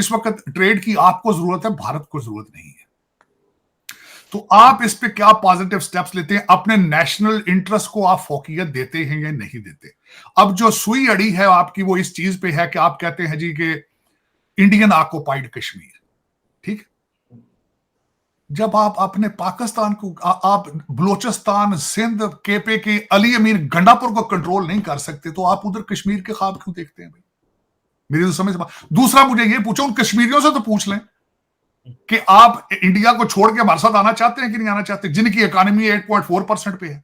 इस वक्त ट्रेड की आपको जरूरत है, भारत को जरूरत नहीं है। तो आप इस पे क्या पॉजिटिव स्टेप्स लेते हैं? अपने नेशनल इंटरेस्ट को आप फोकियत देते हैं या नहीं देते? अब जो सुई अड़ी है आपकी वो इस चीज पे है कि आप कहते हैं जी कि इंडियन ऑक्युपाइड कश्मीर, ठीक। जब आप अपने पाकिस्तान को आप बलोचिस्तान, सिंध, केपे के अली अमीर गंडापुर को कंट्रोल नहीं कर सकते, तो आप उधर कश्मीर के ख्वाब क्यों देखते हैं भाई? मेरी तो समझ। दूसरा मुझे ये पूछो, उन कश्मीरियों से तो पूछ लें कि आप इंडिया को छोड़ के हमारे साथ आना चाहते हैं कि नहीं आना चाहते, जिनकी इकोनॉमी 8.4% पे है।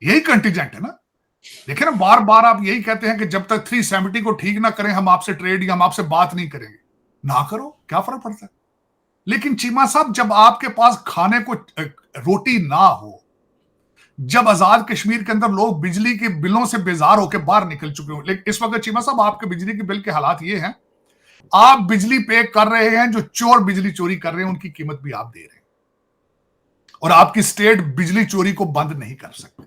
यही कंटीजेंट है ना। देखिए ना, बार बार आप यही कहते हैं कि जब तक 370 को ठीक ना करें हम आपसे ट्रेड या हम आपसे बात नहीं करेंगे। ना करो, क्या फर्क पड़ता है। लेकिन चीमा साहब, जब आपके पास खाने को रोटी ना हो, जब आजाद कश्मीर के अंदर लोग बिजली के बिलों से बेजार होकर बाहर निकल चुके हो, लेकिन इस वक्त चीमा साहब आपके बिजली के बिल के हालात ये हैं, आप बिजली पे कर रहे हैं, जो चोर बिजली चोरी कर रहे हैं उनकी कीमत भी आप दे रहे हैं, और आपकी स्टेट बिजली चोरी को बंद नहीं कर सकती।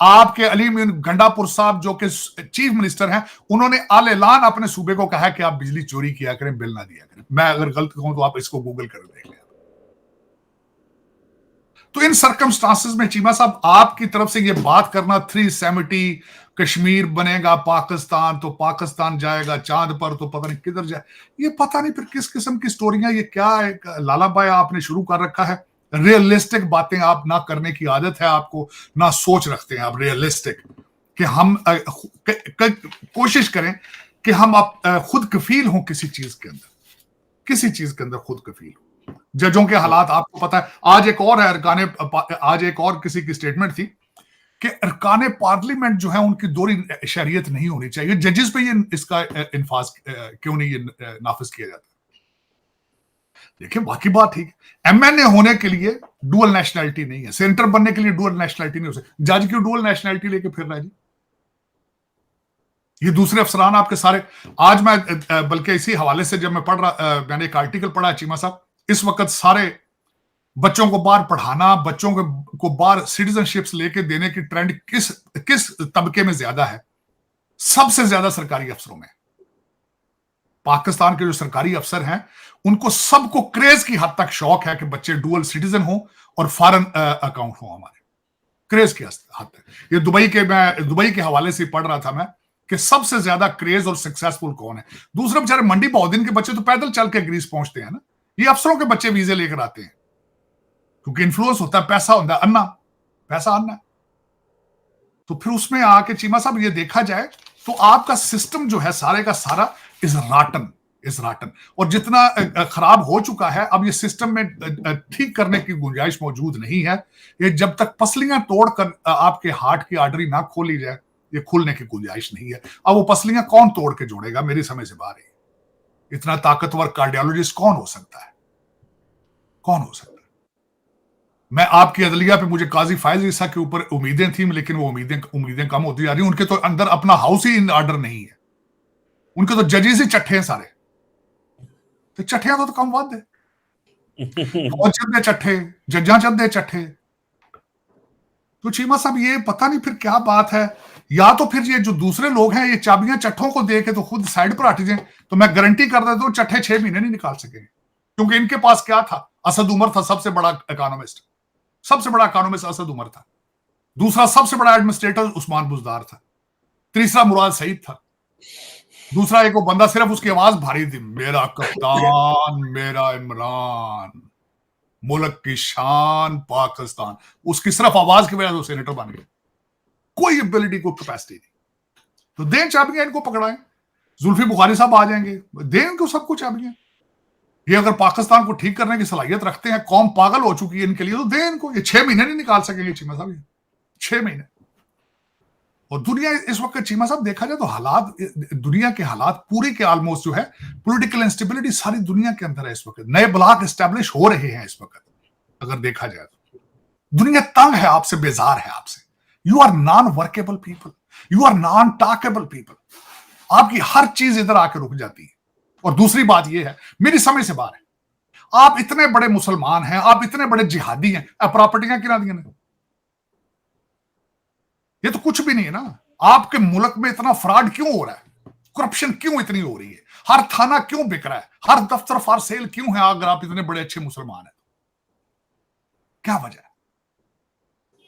आपके अली गंडापुर साहब जो कि चीफ मिनिस्टर हैं, उन्होंने आल ऐलान अपने सूबे को कहा कि आप बिजली चोरी किया करें, बिल ना दिया करें। मैं अगर गलत कहूं तो आप इसको गूगल कर देख लें। तो इन सर्कमस्टांसेस में चीमा साहब आपकी तरफ से ये बात करना 370 कश्मीर बनेगा पाकिस्तान, तो पाकिस्तान जाएगा चांद पर, तो पता नहीं किधर जाए, ये पता नहीं फिर किस किस्म की स्टोरियां, ये क्या है लालाबाई आपने शुरू कर रखा है। रियलिस्टिक बातें आप ना करने की आदत है आपको, ना सोच रखते हैं आप रियलिस्टिक कि हम कोशिश करें कि हम खुद कफील हों किसी चीज के अंदर, किसी चीज के अंदर खुद कफील हो। जजों के हालात आपको पता है। आज एक और है आज एक और किसी की स्टेटमेंट थी कि अरकान पार्लियामेंट जो है उनकी दोहरी शरीयत नहीं होनी चाहिए। जजेस पे ये इसका इन्फाज क्यों नहीं ये नाफिज किया जाता? देखिए, बाकी बात ठीक, एमएनए होने के लिए डुअल नेशनैलिटी नहीं है, सेनेटर बनने के लिए डुअल नेशनैलिटी नहीं हो सकती। जज क्यों डुअल नेशनैलिटी लेके फिर रहा है जी? ये दूसरे अफसरान आपके सारे, आज मैं बल्कि इसी हवाले से जब मैं पढ़ रहा, मैंने एक आर्टिकल पढ़ा चीमा साहब, इस वक्त सारे बच्चों को बाहर पढ़ाना, बच्चों को बाहर सिटीजनशिप्स लेके देने की ट्रेंड किस किस तबके में ज्यादा है? सबसे ज्यादा सरकारी अफसरों में। पाकिस्तान के जो सरकारी अफसर हैं उनको सबको क्रेज की हद तक शौक है कि बच्चे डुअल सिटीजन हो और फॉरेन अकाउंट हो हमारे, क्रेज की हद तक। ये दुबई के हवाले से पढ़ रहा था मैं कि सबसे ज्यादा क्रेज और सक्सेसफुल कौन है। दूसरे बेचारे मंडी बहुद्दीन के बच्चे तो पैदल चल के ग्रीस पहुंचते हैं ना, ये अफसरों के बच्चे वीजे लेकर आते हैं क्योंकि इन्फ्लुएंस होता है, पैसा होता है, अन्ना पैसा अन्ना। तो फिर उसमें आके चीमा साहब ये देखा जाए तो आपका सिस्टम जो है सारे का सारा इज राटन, और जितना खराब हो चुका है अब ये सिस्टम में ठीक करने की गुंजाइश मौजूद नहीं है। ये जब तक पसलियां तोड़कर आपके हार्ट की आर्टरी ना खोली जाए, ये खुलने की गुंजाइश नहीं है। अब वो पसलियां कौन तोड़ के जोड़ेगा? मेरी समझ से बाहर है। इतना ताकतवर कार्डियोलॉजिस्ट कौन हो सकता है? कौन हो सकता है? मैं आपकी अदलिया पे मुझे काजी फायज ईसा के ऊपर उम्मीदें थी, लेकिन वो उम्मीदें कम होती जा रही। उनके तो अंदर अपना हाउस ही इन ऑर्डर नहीं है, उनके तो जजेस ही चट्ठे हैं सारे। तो चट्ठियां तो कम वाद है, फौज चंदे चट्ठे, जज्जा चंदे चट्ठे। तो चीमा साहब ये पता नहीं फिर क्या बात है। या तो फिर ये जो दूसरे लोग हैं ये चाबियां चट्ठों को दे के तो खुद साइड पर हट जाए, तो मैं गारंटी कर देता हूं चट्ठे 6 महीने नहीं निकाल सकेंगे, क्योंकि इनके पास क्या था? असद उमर था सबसे बड़ा इकोनॉमिस्ट, असद उमर था। दूसरा सबसे बड़ा एडमिनिस्ट्रेटर उस्मान बुजदार था। तीसरा मुराद सईद था। दूसरा एक वो बंदा सिर्फ उसकी आवाज भारी थी, मेरा कप्तान मेरा इमरान, मुल्क की शान पाकिस्तान। उसकी सिर्फ आवाज की वजह से वो सेनेटर बन गया। कोई एबिलिटी, कोई कैपेसिटी नहीं। तो दें चाबियां, इनको पकड़ाएं। जुल्फी बुखारी साहब आ जाएंगे, दें इनको सब कुछ चाबियां। ये अगर पाकिस्तान को ठीक करने की सलाहियत रखते हैं, कौम पागल हो चुकी है इनके लिए, तो दें इनको। ये 6 महीने नहीं निकाल सकेंगे चीमा साहब, ये 6 महीने। और दुनिया इस वक्त चीमा साहब देखा जाए तो हालात, दुनिया के हालात पूरी के ऑलमोस्ट जो है पॉलिटिकल इंस्टेबिलिटी सारी दुनिया के अंदर है इस वक्त। नए ब्लॉक एस्टेब्लिश हो रहे हैं इस वक्त। अगर देखा जाए तो दुनिया तंग है आपसे, बेजार है आपसे। You are non workable people, you are non talkable people. आपकी हर चीज इधर आके रुक जाती है। और दूसरी बात यह है, मेरी समझ से बाहर है, आप इतने बड़े मुसलमान हैं, आप इतने बड़े जिहादी हैं, प्रॉपर्टियां किना दी ने? ये तो कुछ भी नहीं है ना। आपके मुल्क में इतना फ्रॉड क्यों हो रहा है? करप्शन क्यों इतनी हो रही है, हर थाना क्यों बिक रहा है, हर दफ्तर फॉर सेल क्यों है, अगर आप इतने बड़े अच्छे मुसलमान हैं? क्या वजह है?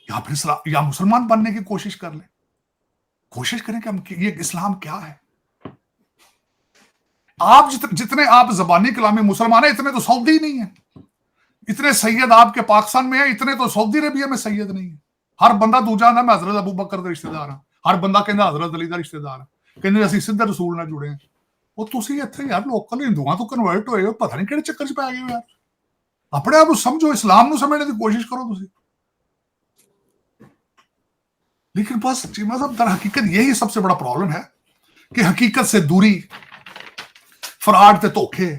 या फिर या मुसलमान बनने की कोशिश कर ले, कोशिश करें कि हम ये इस्लाम क्या है। आप जितने आप जबानी कलामी मुसलमान है, इतने तो सऊदी नहीं है। इतने सैयद आपके पाकिस्तान में है, इतने तो सऊदी अरेबिया में सैयद नहीं है। हर बंदा दूजा ना मैं हजरत अबू बकर दा रिश्तेदार हां, हर बंदा कहंदा हजरत अली दा रिश्तेदार हां, कहंदे ਅਸੀਂ ਸਿੱਧੇ ਰਸੂਲ ਨਾਲ ਜੁੜੇ ਹਾਂ। ਉਹ ਤੁਸੀਂ ਇੱਥੇ ਯਾਰ ਲੋਕਲ ਹਿੰਦੂਆਂ ਤੋਂ ਕਨਵਰਟ ਹੋਏ ਹੋ, ਪਤਾ ਨਹੀਂ ਕਿਹੜੇ ਚੱਕਰ 'ਚ ਪੈ ਗਏ ਹੋ ਯਾਰ। अपने आप को समझो, इस्लाम को समझने की कोशिश करो तुसी। लेकिन बस चीमा साहब दर हकीकत यही सबसे बड़ा प्रॉब्लम है कि हकीकत से दूरी, फ्रॉड ते धोखे।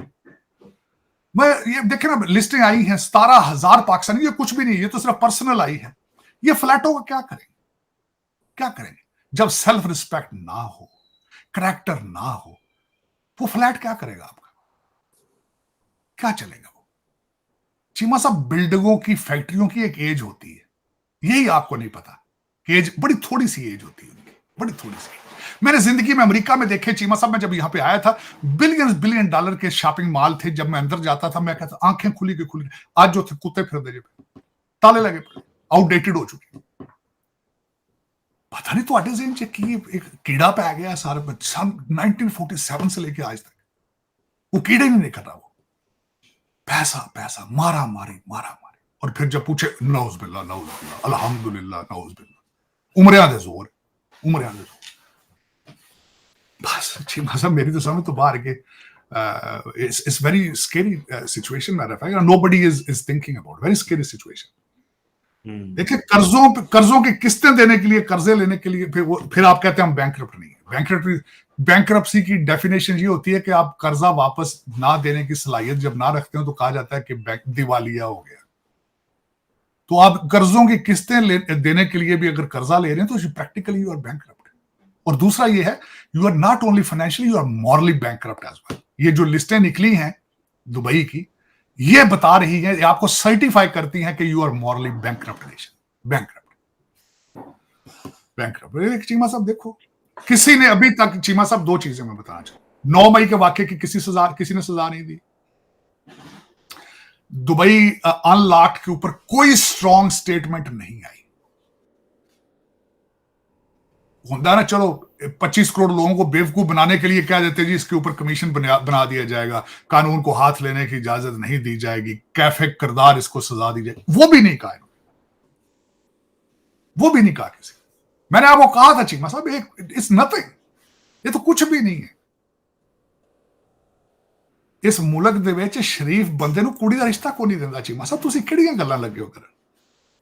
मैं ये देखे ना, लिस्टें आई हैं 17,000 पाकिस्तानी, ये कुछ भी नहीं, ये तो सिर्फ पर्सनल आई है। ये फ्लैटों का क्या करेंगे, क्या करेंगे जब सेल्फ रिस्पेक्ट ना हो, करैक्टर ना हो, वो फ्लैट क्या करेगा आपका, क्या चलेगा वो। चीमा साहब, बिल्डिंगों की, फैक्ट्रियों की एक एज होती है, यही आपको नहीं पता कि एज बड़ी थोड़ी सी एज होती है उनकी, बड़ी थोड़ी सी। मैंने जिंदगी में अमेरिका में देखे चीमा साहब, मैं जब यहां पे आया था, बिलियन डॉलर के शॉपिंग मॉल थे। जब मैं अंदर जाता था, मैं कहता आंखें खुली की खुली, आज जो थे कुत्ते फिर दे, ताले लगे पड़े, आउटडेटेड हो चुके। पता नहीं तो जेहन च की एक कीड़ा पै गया सारे 1947 से लेके आज तक, वो कीड़े नहीं निकल रहा। वो पैसा पैसा, मारा मारी, और फिर जब पूछे नौज बिल्ला अल्हम्दुलिल्लाह नौज बिल्ला, उमरिया दे जोर। बस चीमा साहब, मेरी तो समझ तो बाहर के इट्स वेरी स्केरी सिचुएशन में रहा है। Nobody is thinking about very scary situation. देखिए, कर्जों की किस्तें देने के लिए, कर्जे लेने के लिए, फिर आप कहते हैं हम बैंकरप्ट नहीं है। बैंकरप्सी की डेफिनेशन ये होती है कि आप कर्जा वापस ना देने की सलाहियत जब ना रखते हो तो कहा जाता है कि बैंक दिवालिया हो गया। तो आप कर्जों की किस्तें देने के लिए भी अगर कर्जा ले रहे हैं तो प्रैक्टिकली यू आर बैंकरप्ट। और दूसरा ये है, you are not only financially, you are morally bankrupt as well. ये जो लिस्टें निकली हैं दुबई की, ये बता रही है, आपको सर्टिफाई करती हैं कि you are morally bankrupt nation, bankrupt. Cheema sahab देखो, किसी ने अभी तक, चीमा साहब 2 चीजें मैं बताना चाहूं। 9 मई के वाकये की किसी ने सजा नहीं दी। दुबई अनलॉक के ऊपर कोई स्ट्रॉन्ग स्टेटमेंट नहीं आई। होता ना, चलो 25 करोड़ लोगों को बेवकूफ बनाने के लिए कह देते जी इसके ऊपर कमीशन बना दिया जाएगा, कानून को हाथ लेने की इजाजत नहीं दी जाएगी, कैफे किरदार इसको सजा दी जाएगी। वो भी नहीं कहा, वो भी नहीं कहा किसी। मैंने आपको कहा था चीमा साहब, इट्स नथिंग, ये तो कुछ भी नहीं है। इस मुल्क दे विच शरीफ बंदे नूं कुड़ी दा रिश्ता को नहीं दिंदा। चीमा साहब, तुसीं किहड़ियां गल्लां लगे हो करन?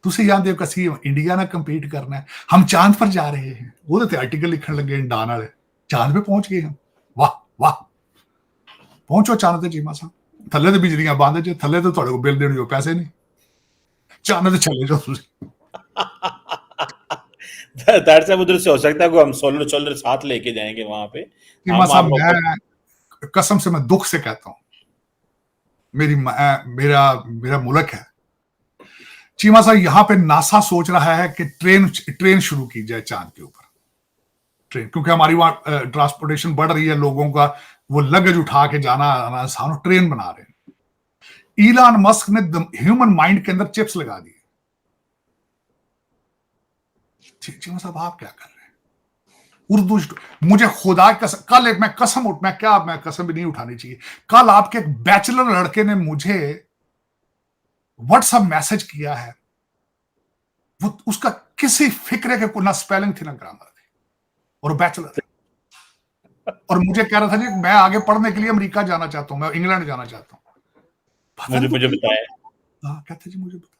तुसीं आंदे हो कि असीं इंडिया नाल कंपीट करना है, हम चांद पर जा रहे हैं, ਉਹਦੇ ਤੇ आर्टिकल लिखण लगे इंडान वाले, चांद पे पहुंच गए हम। वाह वाह, पहुंचो चांद ते चीमा साहब, थल्ले ते बिजलियां बंद च, थल्ले ते तुहाडे कोल बिल देने जो पैसे नहीं, चांद ते चले जाओ तुसीं। दैट्स उधर से हो सकता है कि हम सोलर साथ लेके जाएंगे वहां पे। चीमा साहब, मैं कसम से, मैं दुख से कहता हूं, मेरा मुल्क है चीमा साहब, यहां पे नासा सोच रहा है कि ट्रेन शुरू की जाए चांद के ऊपर, ट्रेन, क्योंकि हमारी वहां ट्रांसपोर्टेशन बढ़ रही है, लोगों का वो लगेज उठा के जाना आसान, ट्रेन बना रहे हैं। इलान मस्क ने ह्यूमन माइंड के अंदर चिप्स लगा दिए। चीमा साहब, आप क्या कर रहे हैं? उर्दू, मुझे खुदा कल एक मैं कसम भी नहीं उठानी चाहिए, कल आपके एक बैचलर लड़के ने मुझे व्हाट्सएप मैसेज किया है, वो उसका किसी फिक्रे के ना स्पेलिंग थी ना ग्रामर थी, और बैचलर, और मुझे कह रहा था जी मैं आगे पढ़ने के लिए अमेरिका जाना चाहता हूं, मैं इंग्लैंड जाना चाहता हूं। मुझे बताया, कहते जी मुझे बताया।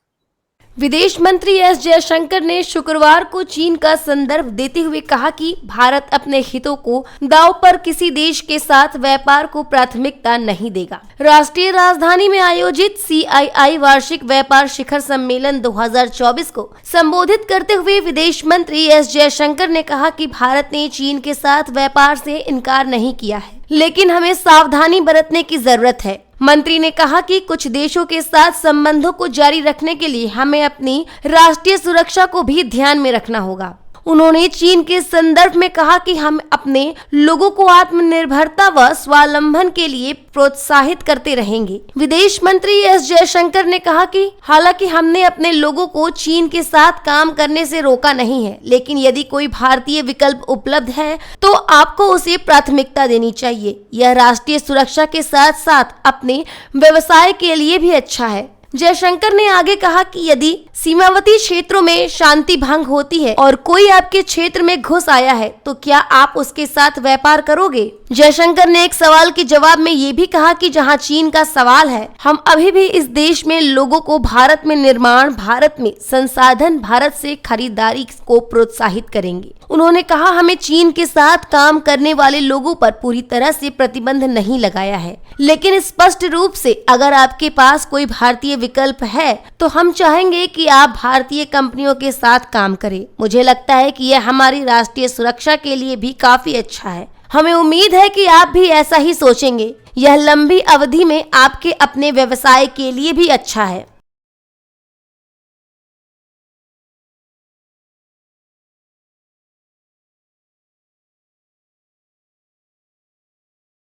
विदेश मंत्री एस जयशंकर ने शुक्रवार को चीन का संदर्भ देते हुए कहा कि भारत अपने हितों को दांव पर किसी देश के साथ व्यापार को प्राथमिकता नहीं देगा। राष्ट्रीय राजधानी में आयोजित CII वार्षिक व्यापार शिखर सम्मेलन 2024 को संबोधित करते हुए विदेश मंत्री एस जयशंकर ने कहा कि भारत ने चीन के साथ व्यापार से इनकार नहीं किया है, लेकिन हमें सावधानी बरतने की जरूरत है। मंत्री ने कहा कि कुछ देशों के साथ संबंधों को जारी रखने के लिए हमें अपनी राष्ट्रीय सुरक्षा को भी ध्यान में रखना होगा। उन्होंने चीन के संदर्भ में कहा कि हम अपने लोगों को आत्मनिर्भरता व स्वावलंबन के लिए प्रोत्साहित करते रहेंगे। विदेश मंत्री एस जयशंकर ने कहा कि हालांकि हमने अपने लोगों को चीन के साथ काम करने से रोका नहीं है, लेकिन यदि कोई भारतीय विकल्प उपलब्ध है तो आपको उसे प्राथमिकता देनी चाहिए। यह राष्ट्रीय सुरक्षा के साथ साथ अपने व्यवसाय के लिए भी अच्छा है। जयशंकर ने आगे कहा कि यदि सीमावर्ती क्षेत्रों में शांति भंग होती है और कोई आपके क्षेत्र में घुस आया है तो क्या आप उसके साथ व्यापार करोगे? जयशंकर ने एक सवाल के जवाब में ये भी कहा कि जहां चीन का सवाल है, हम अभी भी इस देश में लोगों को भारत में निर्माण, भारत में संसाधन, भारत से खरीदारी को प्रोत्साहित करेंगे। उन्होंने कहा हमें चीन के साथ काम करने वाले लोगों पर पूरी तरह से प्रतिबंध नहीं लगाया है, लेकिन स्पष्ट रूप से अगर आपके पास कोई भारतीय विकल्प है तो हम चाहेंगे कि आप भारतीय कंपनियों के साथ काम करें। मुझे लगता है कि यह हमारी राष्ट्रीय सुरक्षा के लिए भी काफी अच्छा है। हमें उम्मीद है कि आप भी ऐसा ही सोचेंगे। यह लंबी अवधि में आपके अपने व्यवसाय के लिए भी अच्छा है।